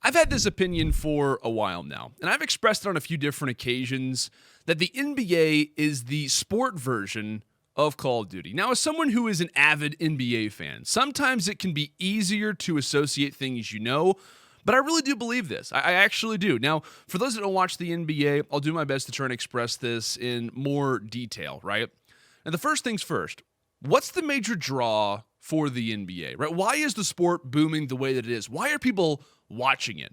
I've had this opinion for a while now, and I've expressed it on a few different occasions that the NBA is the sport version of Call of Duty. Now, as someone who is an avid NBA fan, sometimes it can be easier to associate things you know, but I really do believe this. I actually do. Now, for those that don't watch the NBA, I'll do my best to try and express this in more detail, right? Now, the first things first, what's the major draw for the NBA, right? Why is the sport booming the way that it is? Why are people watching it?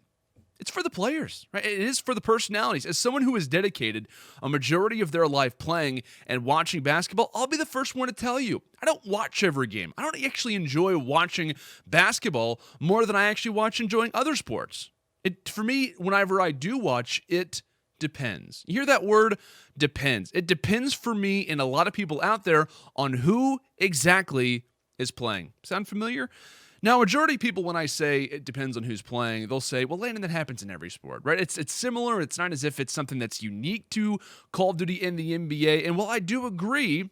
It's for the players, right? It is for the personalities. As someone who has dedicated a majority of their life playing and watching basketball, I'll be the first one to tell you, I don't watch every game. I don't actually enjoy watching basketball more than I actually enjoying other sports. For me, whenever I do watch, it depends. You hear that word, depends. It depends for me and a lot of people out there on who exactly is playing. Sound familiar? Now, majority of people, when I say it depends on who's playing, they'll say, well, Landon, that happens in every sport, right? It's similar. It's not as if it's something that's unique to Call of Duty and the NBA. And while I do agree,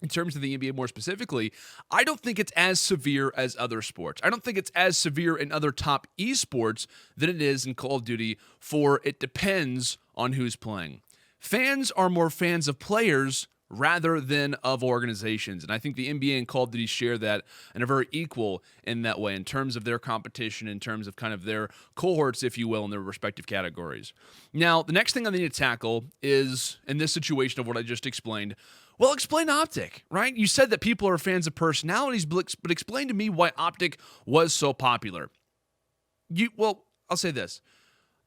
in terms of the NBA more specifically, I don't think it's as severe as other sports. I don't think it's as severe in other top esports than it is in Call of Duty, for it depends on who's playing. Fans are more fans of players rather than of organizations. And I think the NBA and Call of Duty share that and are very equal in that way in terms of their competition, in terms of kind of their cohorts, if you will, in their respective categories. Now, the next thing I need to tackle is, in this situation of what I just explained, well, explain Optic, right? You said that people are fans of personalities, but explain to me why Optic was so popular. I'll say this.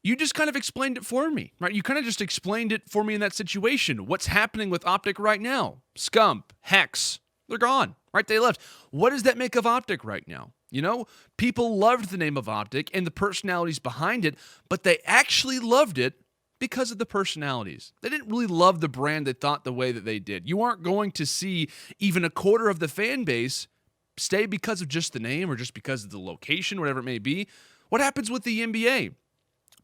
You just kind of explained it for me, right? You kind of just explained it for me in that situation. What's happening with Optic right now? Scump, Hex, they're gone, right? They left. What does that make of Optic right now? You know, people loved the name of Optic and the personalities behind it, but they actually loved it because of the personalities. They didn't really love the brand they thought the way that they did. You aren't going to see even a quarter of the fan base stay because of just the name or just because of the location, whatever it may be. What happens with the NBA?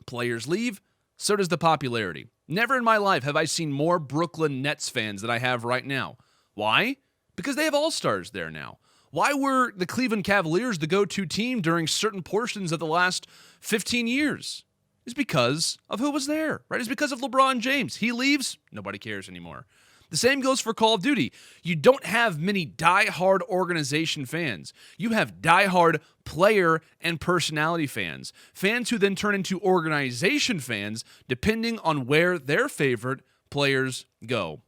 Players leave, so does the popularity. Never in my life have I seen more Brooklyn Nets fans than I have right now. Why? Because they have all-stars there now. Why were the Cleveland Cavaliers the go-to team during certain portions of the last 15 years? It's because of who was there, right? It's because of LeBron James. He leaves, nobody cares anymore. The same goes for Call of Duty. You don't have many die-hard organization fans. You have die-hard player and personality fans. Fans who then turn into organization fans depending on where their favorite players go.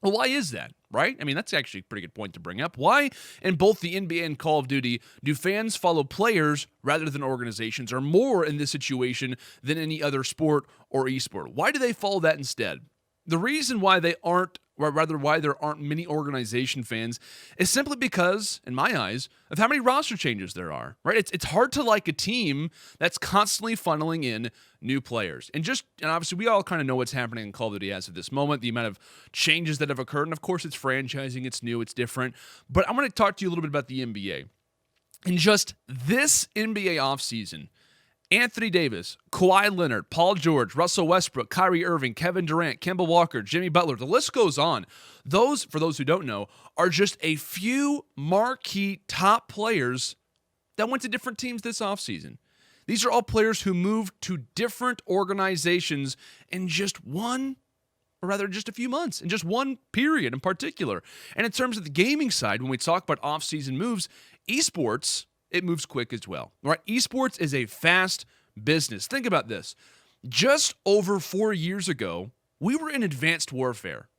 Well, why is that, right? I mean, that's actually a pretty good point to bring up. Why, in both the NBA and Call of Duty, do fans follow players rather than organizations, or more in this situation than any other sport or esport? Why do they follow that instead? The reason why there aren't many organization fans is simply because, in my eyes, of how many roster changes there are, right? It's hard to like a team that's constantly funneling in new players. And obviously we all kind of know what's happening in Call of Duty as of this moment, the amount of changes that have occurred. And of course, it's franchising, it's new, it's different. But I'm going to talk to you a little bit about the NBA. In just this NBA offseason, Anthony Davis, Kawhi Leonard, Paul George, Russell Westbrook, Kyrie Irving, Kevin Durant, Kemba Walker, Jimmy Butler, the list goes on. Those, for those who don't know, are just a few marquee top players that went to different teams this offseason. These are all players who moved to different organizations in just a few months, in just one period in particular. And in terms of the gaming side, when we talk about offseason moves, esports, it moves quick as well, right? Esports is a fast business. Think about this. Just over 4 years ago, we were in Advanced Warfare,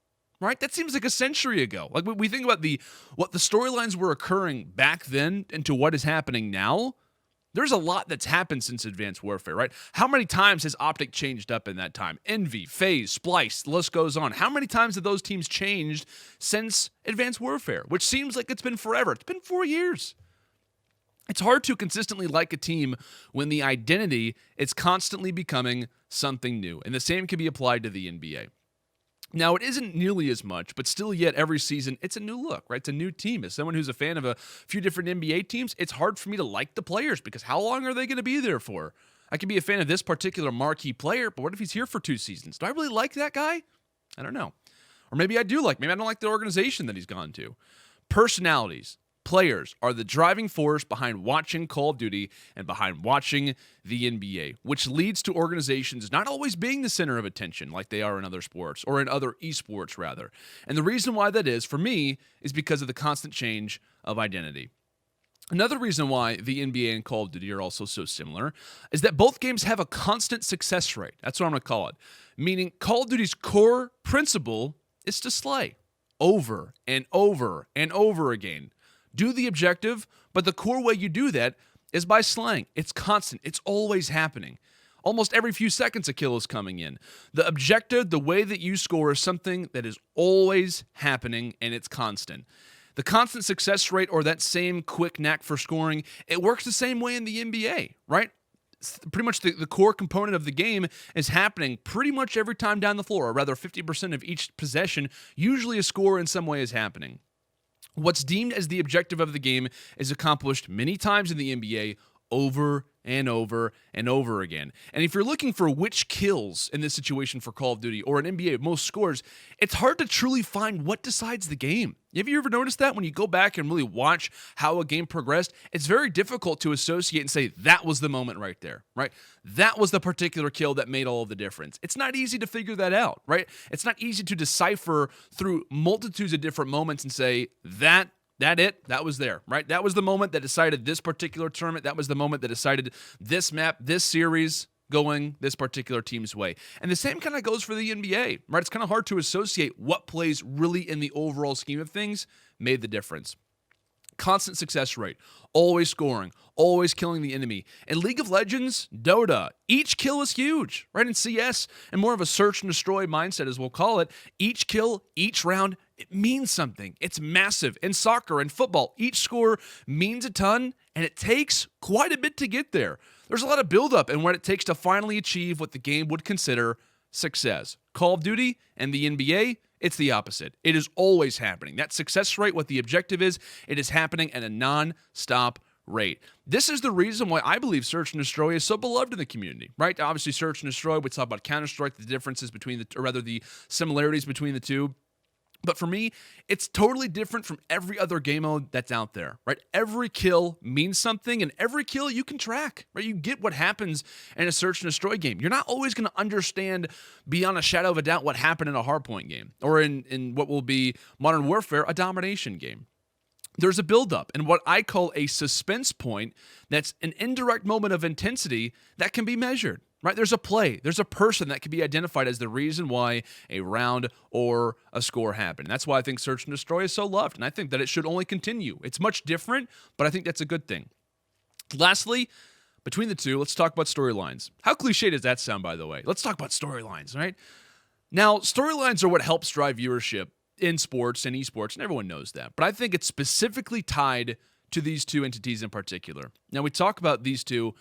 right? That seems like a century ago. Like, we think about what the storylines were occurring back then into what is happening now. There's a lot that's happened since Advanced Warfare, right? How many times has Optic changed up in that time? Envy, FaZe, Splice, the list goes on. How many times have those teams changed since Advanced Warfare, which seems like it's been forever? It's been 4 years. It's hard to consistently like a team when the identity is constantly becoming something new. And the same can be applied to the NBA. Now, it isn't nearly as much, but still yet every season, it's a new look, right? It's a new team. As someone who's a fan of a few different NBA teams, it's hard for me to like the players because how long are they going to be there for? I can be a fan of this particular marquee player, but what if he's here for 2 seasons? Do I really like that guy? I don't know. Or maybe I do maybe I don't like the organization that he's gone to. Personalities. Players are the driving force behind watching Call of Duty and behind watching the NBA, which leads to organizations not always being the center of attention like they are in other sports, or in other esports rather. And the reason why that is, for me, is because of the constant change of identity. Another reason why the NBA and Call of Duty are also so similar is that both games have a constant success rate. That's what I'm going to call it. Meaning Call of Duty's core principle is to slay over and over and over again. Do the objective, but the core way you do that is by slaying. It's constant. It's always happening. Almost every few seconds a kill is coming in. The objective, the way that you score, is something that is always happening, and it's constant. The constant success rate, or that same quick knack for scoring, it works the same way in the NBA, right? Pretty much the core component of the game is happening pretty much every time down the floor, or rather 50% of each possession, usually a score in some way is happening. What's deemed as the objective of the game is accomplished many times in the NBA over and over and over again. And if you're looking for which kills in this situation for Call of Duty or an NBA most scores, it's hard to truly find what decides the game. Have you ever noticed that when you go back and really watch how a game progressed, it's very difficult to associate and say that was the moment right there, right? That was the particular kill that made all of the difference. It's not easy to figure that out, right? It's not easy to decipher through multitudes of different moments and say that was there, right? That was the moment that decided this particular tournament. That was the moment that decided this map, this series going this particular team's way. And the same kind of goes for the NBA, right? It's kind of hard to associate what plays really in the overall scheme of things made the difference. Constant success rate, always scoring, always killing the enemy. In League of Legends, Dota, each kill is huge, right? In CS, and more of a search and destroy mindset, as we'll call it, each kill, each round, it means something. It's massive. In soccer and football, each score means a ton, and it takes quite a bit to get there. There's a lot of buildup in what it takes to finally achieve what the game would consider success. Call of Duty and the NBA, it's the opposite. It is always happening. That success rate, what the objective is, it is happening at a non-stop rate. This is the reason why I believe Search and Destroy is so beloved in the community, right? Obviously, Search and Destroy, we talk about Counter-Strike, the differences between the similarities between the two. But for me, it's totally different from every other game mode that's out there, right? Every kill means something, and every kill you can track, right? You get what happens in a Search and Destroy game. You're not always going to understand beyond a shadow of a doubt what happened in a hardpoint game, or in what will be Modern Warfare, a domination game. There's a buildup and what I call a suspense point that's an indirect moment of intensity that can be measured, right? There's a play, there's a person that can be identified as the reason why a round or a score happened. And that's why I think Search and Destroy is so loved, and I think that it should only continue. It's much different, but I think that's a good thing. Lastly, between the two, let's talk about storylines. How cliche does that sound, by the way? Let's talk about storylines, right? Now, storylines are what helps drive viewership in sports and esports, and everyone knows that. But I think it's specifically tied to these two entities in particular. Now, we talk about these two.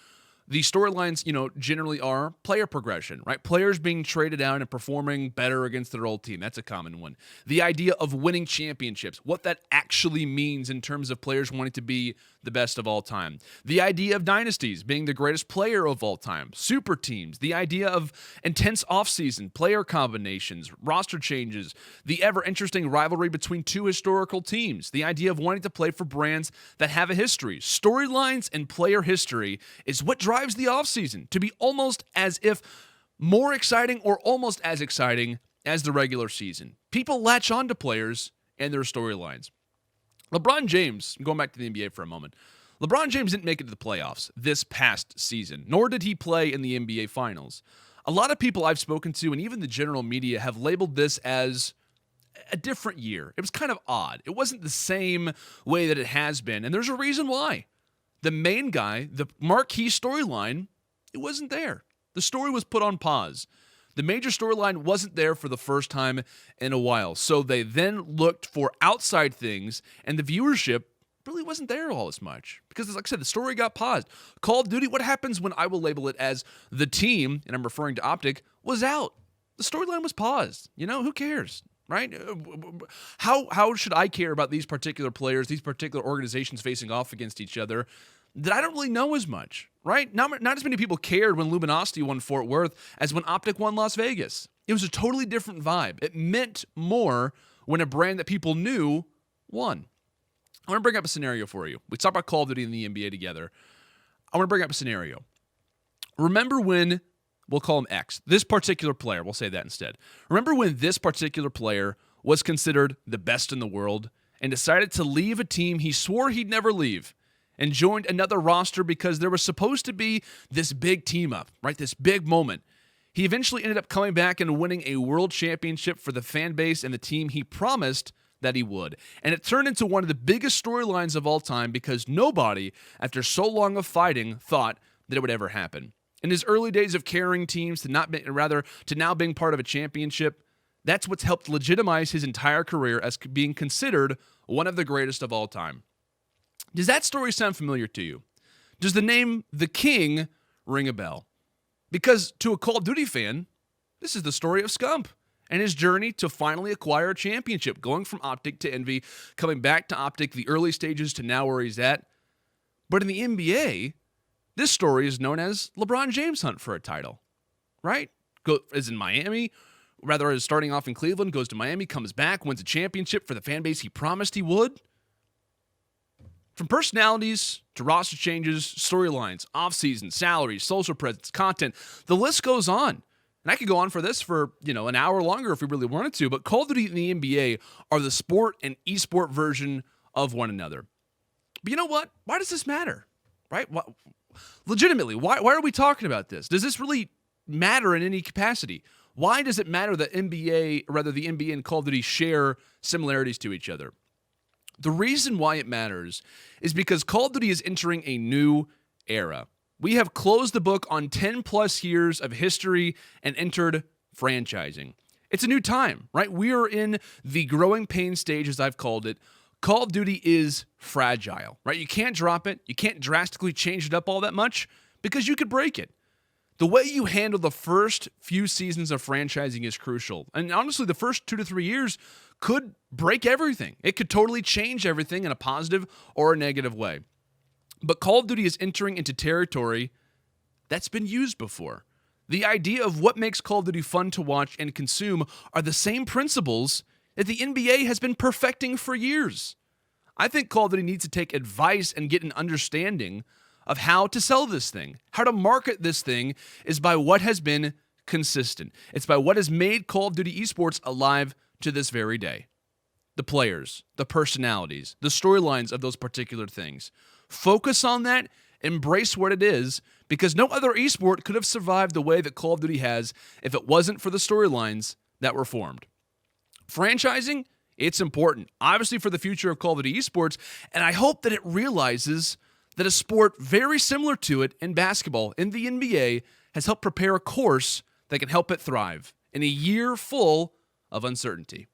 These storylines, generally are player progression, right? Players being traded out and performing better against their old team. That's a common one. The idea of winning championships, what that actually means in terms of players wanting to be the best of all time. The idea of dynasties, being the greatest player of all time. Super teams. The idea of intense offseason, player combinations, roster changes. The ever-interesting rivalry between two historical teams. The idea of wanting to play for brands that have a history. Storylines and player history is what drives the offseason to be almost as if more exciting or almost as exciting as the regular season. People latch on to players and their storylines. LeBron James, going back to the NBA for a moment, LeBron James didn't make it to the playoffs this past season, nor did he play in the NBA Finals. A lot of people I've spoken to, and even the general media, have labeled this as a different year. It was kind of odd. It wasn't the same way that it has been, and there's a reason why. The main guy, the marquee storyline, it wasn't there. The story was put on pause. The major storyline wasn't there for the first time in a while. So they then looked for outside things, and the viewership really wasn't there all as much. Because, like I said, the story got paused. Call of Duty, what happens when I will label it as the team, and I'm referring to Optic, was out? The storyline was paused. Who cares? Right? How should I care about these particular players, these particular organizations facing off against each other that I don't really know as much, right? Not as many people cared when Luminosity won Fort Worth as when Optic won Las Vegas. It was a totally different vibe. It meant more when a brand that people knew won. I want to bring up a scenario for you. We talked about Call of Duty and the NBA together. I want to bring up a scenario. Remember when, we'll call him X, this particular player, we'll say that instead. Remember when this particular player was considered the best in the world and decided to leave a team he swore he'd never leave and joined another roster because there was supposed to be this big team up, right? This big moment. He eventually ended up coming back and winning a world championship for the fan base and the team he promised that he would. And it turned into one of the biggest storylines of all time because nobody, after so long of fighting, thought that it would ever happen. In his early days of carrying teams to now being part of a championship, that's what's helped legitimize his entire career as being considered one of the greatest of all time. Does that story sound familiar to you? Does the name The King ring a bell? Because to a Call of Duty fan, this is the story of Scump and his journey to finally acquire a championship, going from Optic to Envy, coming back to Optic, the early stages to now where he's at. But in the NBA, this story is known as LeBron James' hunt for a title, right? Is in Miami, rather is starting off in Cleveland, goes to Miami, comes back, wins a championship for the fan base he promised he would. From personalities to roster changes, storylines, offseason, salaries, social presence, content, the list goes on. And I could go on for this for, an hour longer if we really wanted to, but Call of Duty and the NBA are the sport and esport version of one another. But you know what? Why does this matter? Right? Legitimately, why are we talking about this? Does this really matter in any capacity? Why does it matter that the NBA and Call of Duty share similarities to each other? The reason why it matters is because Call of Duty is entering a new era. We have closed the book on 10 plus years of history and entered franchising. It's a new time, right? We are in the growing pain stage, as I've called it. Call of Duty is fragile, right? You can't drop it. You can't drastically change it up all that much because you could break it. The way you handle the first few seasons of franchising is crucial. And honestly, the first 2 to 3 years could break everything. It could totally change everything in a positive or a negative way. But Call of Duty is entering into territory that's been used before. The idea of what makes Call of Duty fun to watch and consume are the same principles that the NBA has been perfecting for years. I think Call of Duty needs to take advice and get an understanding of how to sell this thing. How to market this thing is by what has been consistent. It's by what has made Call of Duty esports alive to this very day. The players, the personalities, the storylines of those particular things. Focus on that, embrace what it is, because no other esport could have survived the way that Call of Duty has if it wasn't for the storylines that were formed. Franchising, it's important, obviously for the future of Call of Duty esports, and I hope that it realizes that a sport very similar to it in basketball, in the NBA, has helped prepare a course that can help it thrive in a year full of uncertainty.